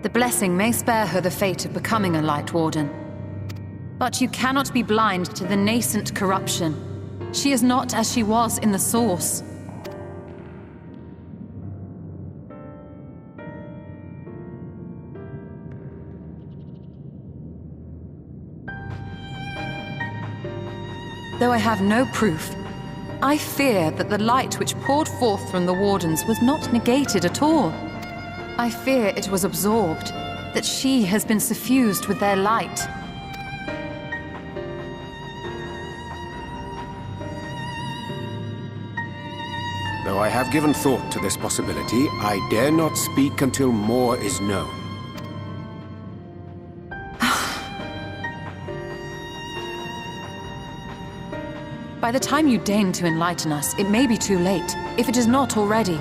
The blessing may spare her the fate of becoming a Light Warden. But you cannot be blind to the nascent corruption. She is not as she was in the Source. Though I have no proof, I fear that the light which poured forth from the Wardens was not negated at all. I fear it was absorbed, that she has been suffused with their light. Though I have given thought to this possibility, I dare not speak until more is known. By the time you deign to enlighten us, it may be too late, if it is not already.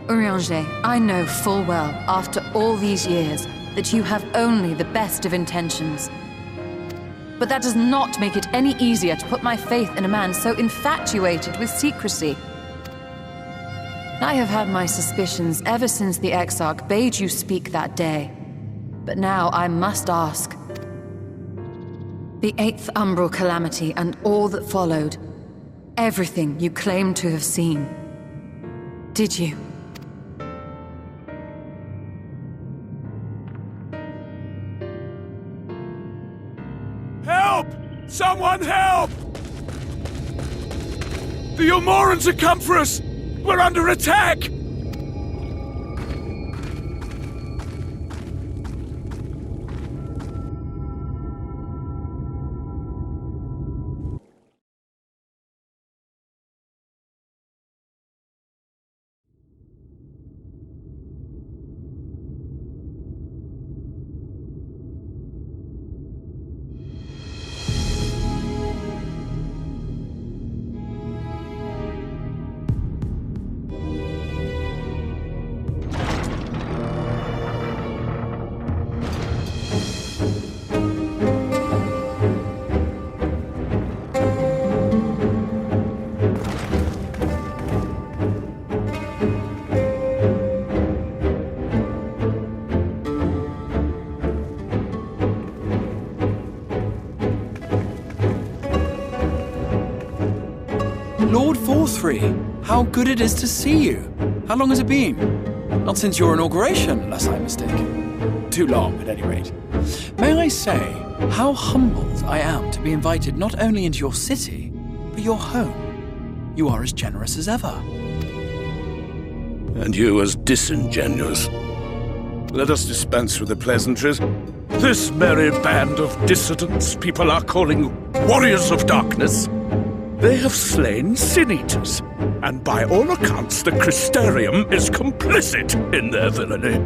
Urianger, I know full well, after all these years, that you have only the best of intentions. But that does not make it any easier to put my faith in a man so infatuated with secrecy. I have had my suspicions ever since the Exarch bade you speak that day. But now I must ask. The 8th Umbral Calamity and all that followed. Everything you claim to have seen. Did you? Help! Someone help! The Elumorans have come for us! We're under attack! Lord Forthry, how good it is to see you. How long has it been? Not since your inauguration, unless I'm mistaken. Too long, at any rate. May I say how humbled I am to be invited not only into your city, but your home. You are as generous as ever. And you as disingenuous. Let us dispense with the pleasantries. This merry band of dissidents people are calling Warriors of Darkness. They have slain Sin-Eaters, and by all accounts the Crystarium is complicit in their villainy.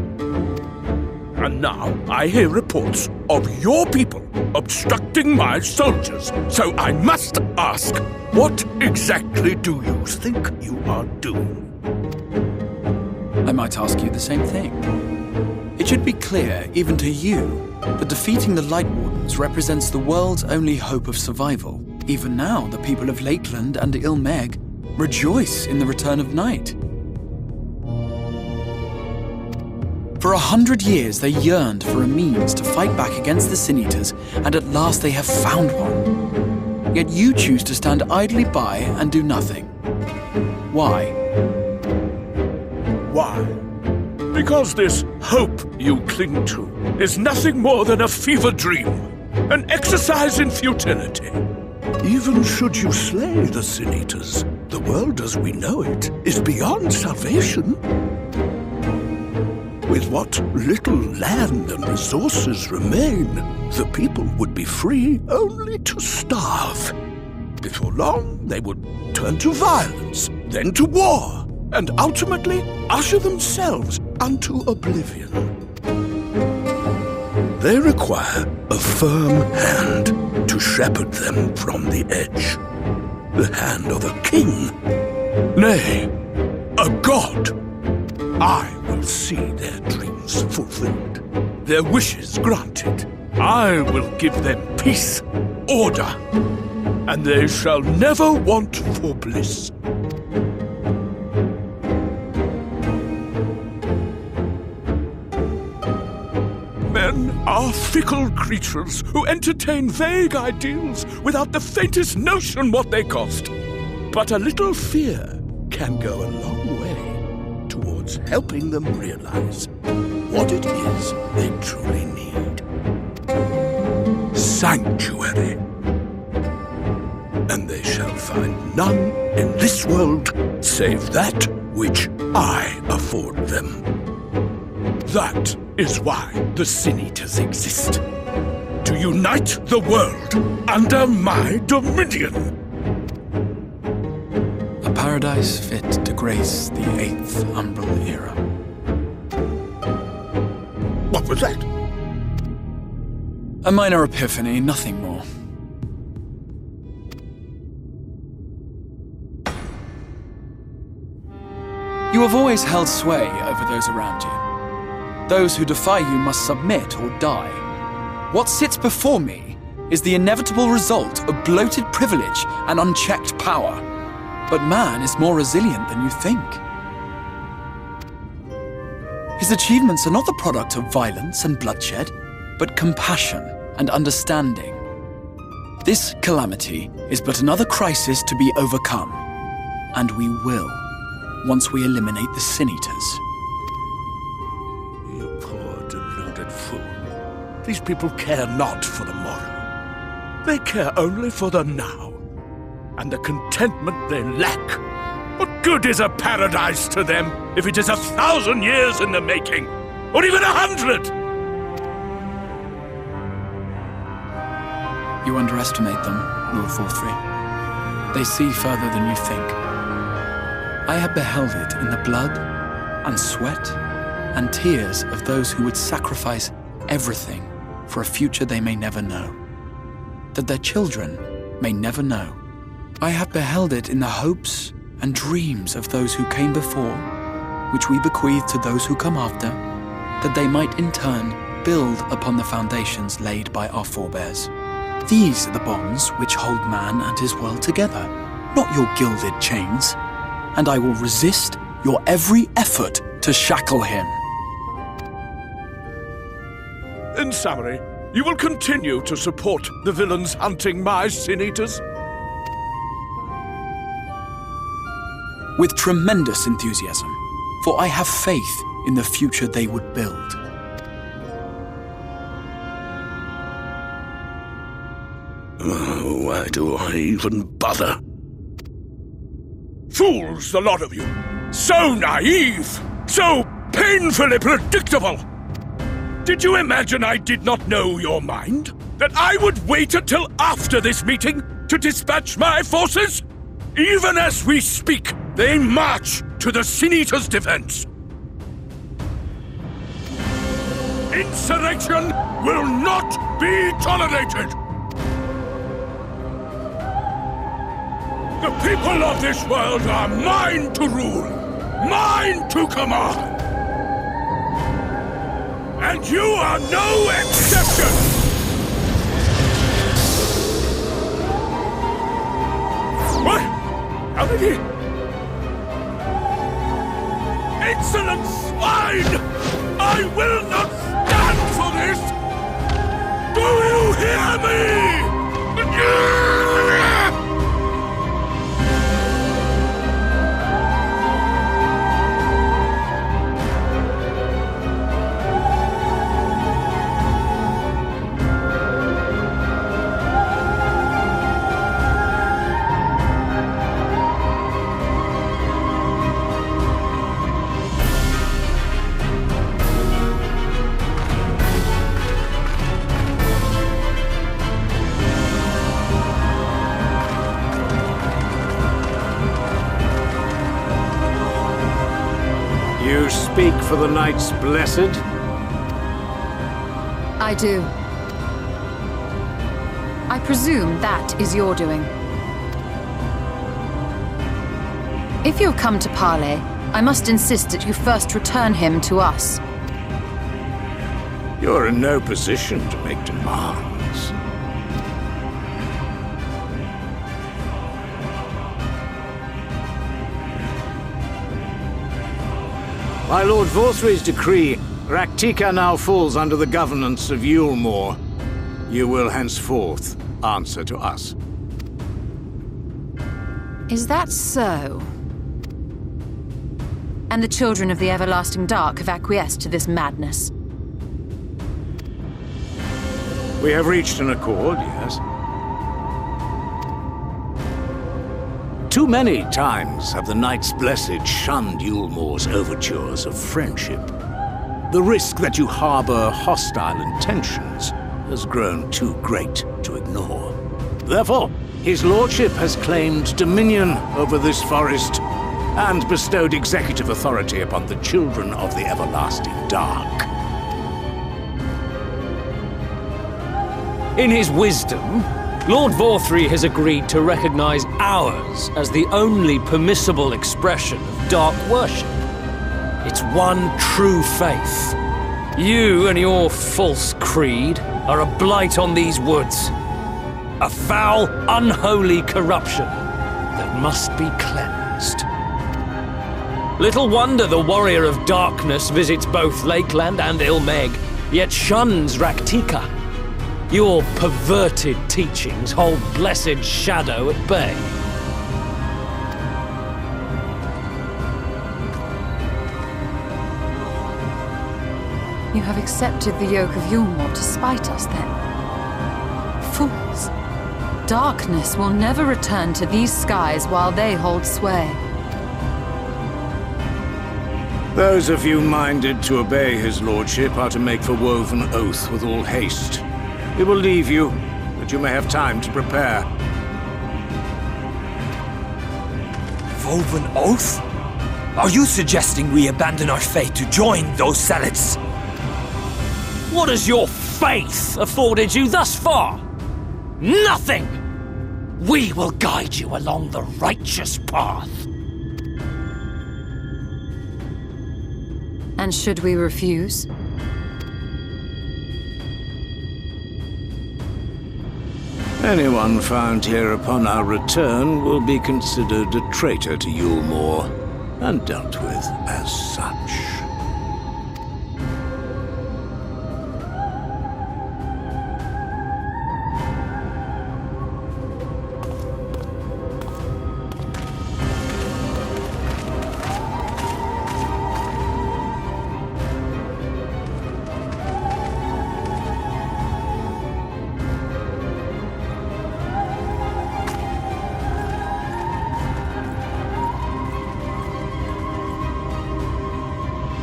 And now I hear reports of your people obstructing my soldiers, so I must ask, what exactly do you think you are doing? I might ask you the same thing. It should be clear, even to you, that defeating the Light Wardens represents the world's only hope of survival. Even now, the people of Lakeland and Ilmeg rejoice in the return of night. For 100 years, they yearned for a means to fight back against the Sin-Eaters, and at last they have found one. Yet you choose to stand idly by and do nothing. Why? Why? Because this hope you cling to is nothing more than a fever dream, an exercise in futility. Even should you slay the Sin-Eaters, the world as we know it is beyond salvation. With what little land and resources remain, the people would be free only to starve. Before long, they would turn to violence, then to war, and ultimately usher themselves unto oblivion. They require a firm hand to shepherd them from the edge. The hand of a king. Nay, a god. I will see their dreams fulfilled, their wishes granted. I will give them peace, order, and they shall never want for bliss. are fickle creatures who entertain vague ideals without the faintest notion what they cost. But a little fear can go a long way towards helping them realize what it is they truly need. Sanctuary. And they shall find none in this world save that which I afford them. That is why the Sin Eaters exist. To unite the world under my dominion. A paradise fit to grace the 8th Umbral era. What was that? A minor epiphany, nothing more. You have always held sway over those around you. Those who defy you must submit or die. What sits before me is the inevitable result of bloated privilege and unchecked power. But man is more resilient than you think. His achievements are not the product of violence and bloodshed, but compassion and understanding. This calamity is but another crisis to be overcome, and we will, once we eliminate the Sin Eaters. You poor deluded fool. These people care not for the morrow. They care only for the now, and the contentment they lack. What good is a paradise to them if it is 1,000 years in the making, or even 100? You underestimate them, Lord Forthry. They see further than you think. I have beheld it in the blood and sweat and tears of those who would sacrifice everything for a future they may never know, that their children may never know. I have beheld it in the hopes and dreams of those who came before, which we bequeath to those who come after, that they might in turn build upon the foundations laid by our forebears. These are the bonds which hold man and his world together, not your gilded chains. And I will resist your every effort to shackle him. In summary, you will continue to support the villains hunting my Sin Eaters? With tremendous enthusiasm, for I have faith in the future they would build. Why do I even bother? Fools, the lot of you! So naive! So painfully predictable! Did you imagine I did not know your mind? That I would wait until after this meeting to dispatch my forces? Even as we speak, they march to the Sin Eaters' defense. Insurrection will not be tolerated! The people of this world are mine to rule, mine to command. And you are no exception! What? How did he? Insolent swine! I will not stand for this! Do you hear me? You speak for the Knights Blessed? I do. I presume that is your doing. If you have come to parley, I must insist that you first return him to us. You're in no position to make demands. By Lord Vorthry's decree, Raktika now falls under the governance of Elumore. You will henceforth answer to us. Is that so? And the children of the Everlasting Dark have acquiesced to this madness? We have reached an accord, yes. Too many times have the Knights Blessed shunned Eulmore's overtures of friendship. The risk that you harbor hostile intentions has grown too great to ignore. Therefore, his lordship has claimed dominion over this forest and bestowed executive authority upon the children of the Everlasting Dark. In his wisdom, Lord Vorthry has agreed to recognize ours as the only permissible expression of dark worship. It's one true faith. You and your false creed are a blight on these woods. A foul, unholy corruption that must be cleansed. Little wonder the Warrior of Darkness visits both Lakeland and Ilmeg, yet shuns Raktika. Your perverted teachings hold blessed shadow at bay. You have accepted the yoke of Elumore to spite us, then? Fools! Darkness will never return to these skies while they hold sway. Those of you minded to obey his lordship are to make for woven oath with all haste. We will leave you, that you may have time to prepare. Woven oath? Are you suggesting we abandon our faith to join those zealots? What has your faith afforded you thus far? Nothing! We will guide you along the righteous path. And should we refuse? Anyone found here upon our return will be considered a traitor to Elumore, and dealt with as such.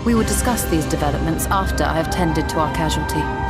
We will discuss these developments after I have tended to our casualty.